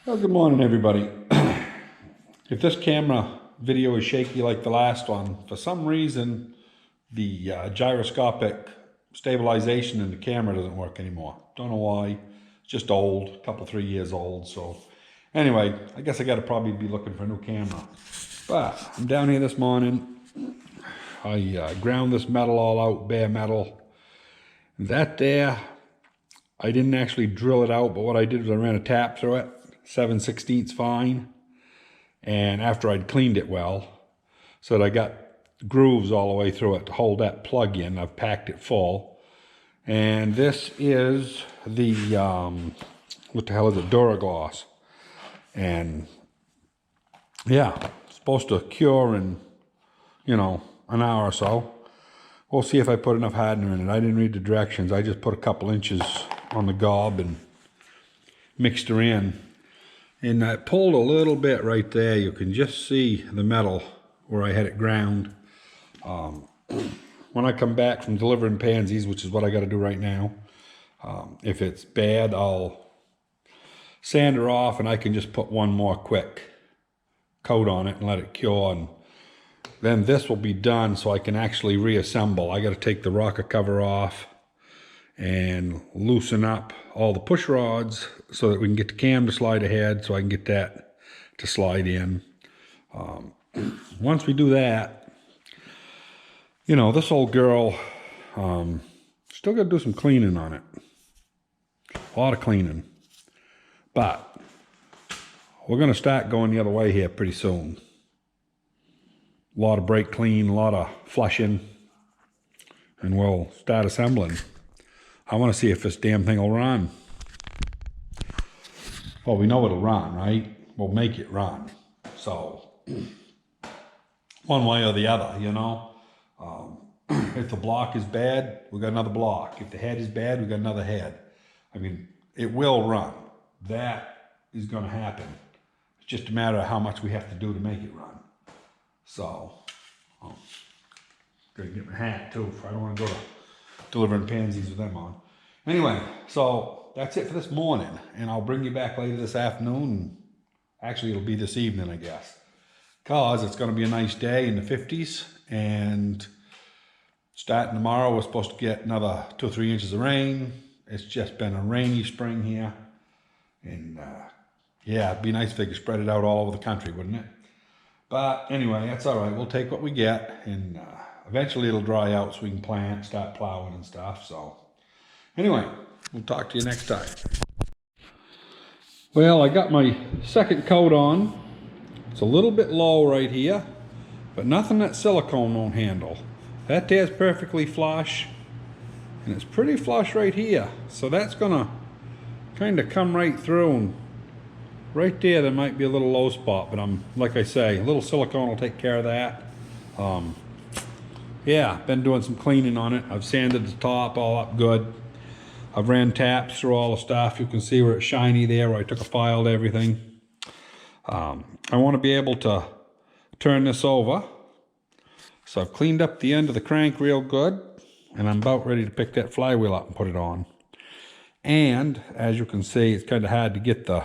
Well, good morning, everybody. If this camera video is shaky like the last one, for some reason, the gyroscopic stabilization in the camera doesn't work anymore. Don't know why. It's just old, a couple, 3 years old. So anyway, I guess I got to probably be looking for a new camera. But I'm down here this morning. I ground this metal all out, bare metal. That there, I didn't actually drill it out, but what I did was I ran a tap through it, 7/16 fine. And after I'd cleaned it well, so that I got grooves all the way through it to hold that plug in, I've packed it full. And this is the, what the hell is it, Duragloss. And yeah, it's supposed to cure in, an hour or so. We'll see if I put enough hardener in it. I didn't read the directions. I just put a couple inches on the gob and mixed her in. And I pulled a little bit right there. You can just see the metal where I had it ground. When I come back from delivering pansies, which is what I got to do right now, if it's bad, I'll sand her off and I can just put one more quick coat on it and let it cure. And then this will be done so I can actually reassemble. I got to take the rocker cover off and loosen up all the push rods so that we can get the cam to slide ahead, so I can get that to slide in. Once we do that, this old girl, still got to do some cleaning on it. A lot of cleaning. But we're going to start going the other way here pretty soon. A lot of brake clean, a lot of flushing, and we'll start assembling. I want to see if this damn thing will run. Well, we know it'll run, right? We'll make it run. So, one way or the other, If the block is bad, we got another block. If the head is bad, we got another head. I mean, it will run. That is going to happen. It's just a matter of how much we have to do to make it run. So, gotta get my hat too, for I don't want to go to delivering pansies with them on. Anyway, so that's it for this morning, and I'll bring you back later this afternoon. Actually, it'll be this evening, I guess, because it's going to be a nice day in the 50s, and starting tomorrow, we're supposed to get another 2 or 3 inches of rain. It's just been a rainy spring here, and yeah, it'd be nice if they could spread it out all over the country, wouldn't it? But anyway, that's all right. We'll take what we get, and eventually it'll dry out so we can plant, start plowing and stuff. So anyway, we'll talk to you next time. Well, I got my second coat on. It's a little bit low right here, but nothing that silicone won't handle. That there's perfectly flush, and it's pretty flush right here. So that's gonna kind of come right through, and right there might be a little low spot, but like I say, a little silicone will take care of that. Yeah, been doing some cleaning on it. I've sanded the top all up good. I've ran taps through all the stuff. You can see where it's shiny there, where I took a file to everything. I want to be able to turn this over. So I've cleaned up the end of the crank real good, and I'm about ready to pick that flywheel up and put it on. And as you can see, it's kind of hard to get the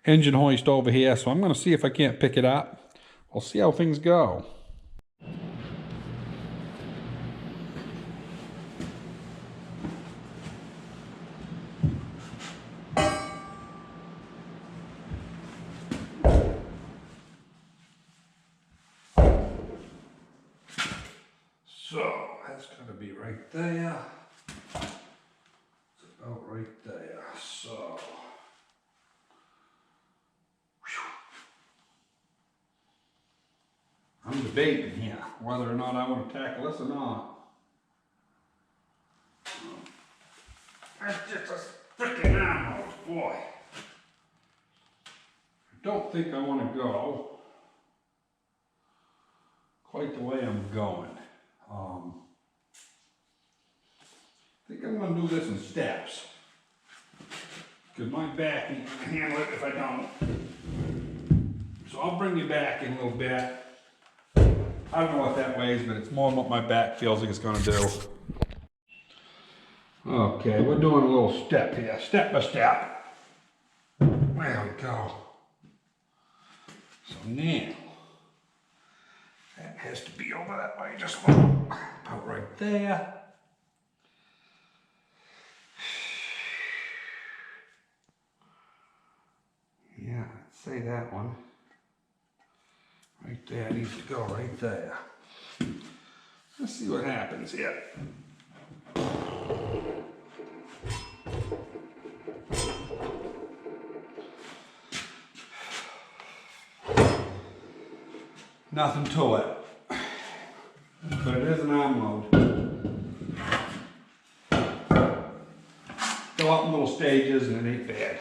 engine hoist over here, so I'm going to see if I can't pick it up. We'll see how things go. So that's going to be right there. It's about right there. So I'm debating here whether or not I want to tackle this or not. That's just a freaking animal, boy. I don't think I want to go quite the way I'm going. I think I'm going to do this in steps, because my back ain't going to handle it if I don't. So I'll bring you back in a little bit. I don't know what that weighs, but it's more than what my back feels like it's going to do. Okay, we're doing a little step here, step by step. There we go. So now, that has to be over that way, just about right there. Yeah, I'd say that one. Right there needs to go right there. Let's see what happens here. Nothing to it, but it is an arm load. Go up in little stages and it ain't bad.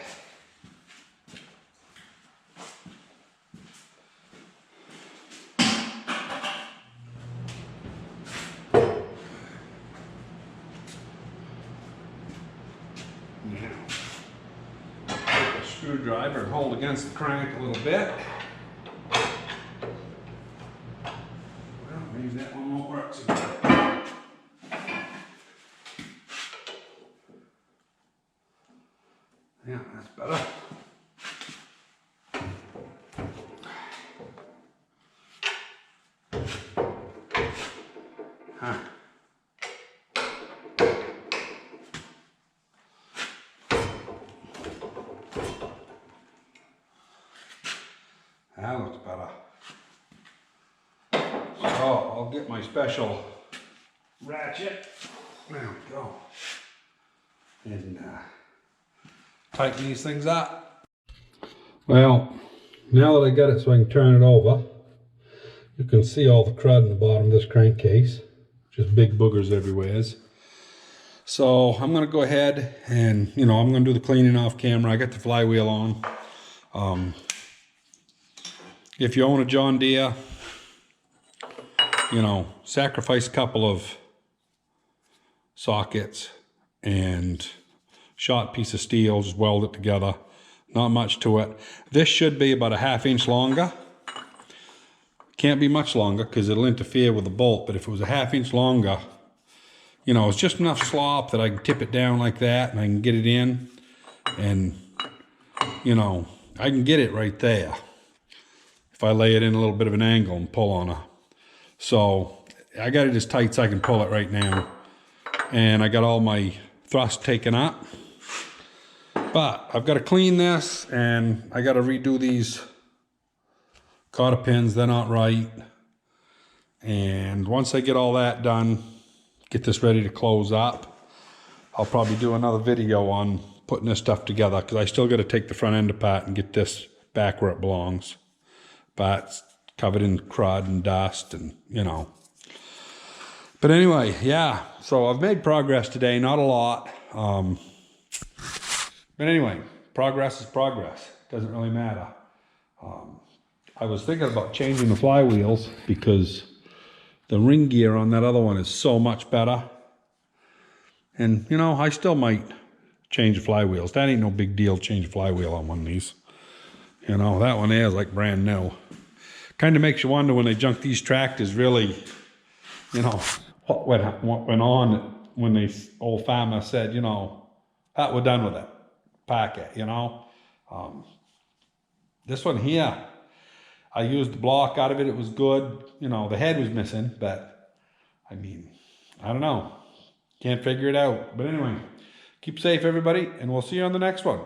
Now, take a screwdriver and hold against the crank a little bit. Well, maybe that one won't work so good. Yeah, that's better. Huh. That looks better. So I'll get my special ratchet. There we go. And tighten these things up. Well, now that I got it so I can turn it over, you can see all the crud in the bottom of this crankcase. Just big boogers everywhere. So I'm going to go ahead and, I'm going to do the cleaning off camera. I got the flywheel on. If you own a John Deere, sacrifice a couple of sockets and short piece of steel, just weld it together. Not much to it. This should be about a 1/2 inch longer. Can't be much longer because it'll interfere with the bolt, but if it was a 1/2 inch longer, it's just enough slop that I can tip it down like that and I can get it in, and I can get it right there if I lay it in a little bit of an angle and pull on her. So I got it as tight so I can pull it right now, and I got all my thrust taken up. But I've got to clean this, and I got to redo these cotter pins. They're not right. And once I get all that done, get this ready to close up, I'll probably do another video on putting this stuff together, because I still got to take the front end apart and get this back where it belongs. But it's covered in crud and dust and, But anyway, yeah. So I've made progress today, not a lot. But anyway, progress is progress. Doesn't really matter. I was thinking about changing the flywheels because the ring gear on that other one is so much better. And, I still might change the flywheels. That ain't no big deal, change the flywheel on one of these. That one there is like brand new. Kind of makes you wonder when they junk these tractors, really, what went on when the old farmer said, that we're done with it. Pack it, This one here, I used the block out of it. It was good. The head was missing, but I don't know. Can't figure it out. But anyway, keep safe, everybody, and we'll see you on the next one.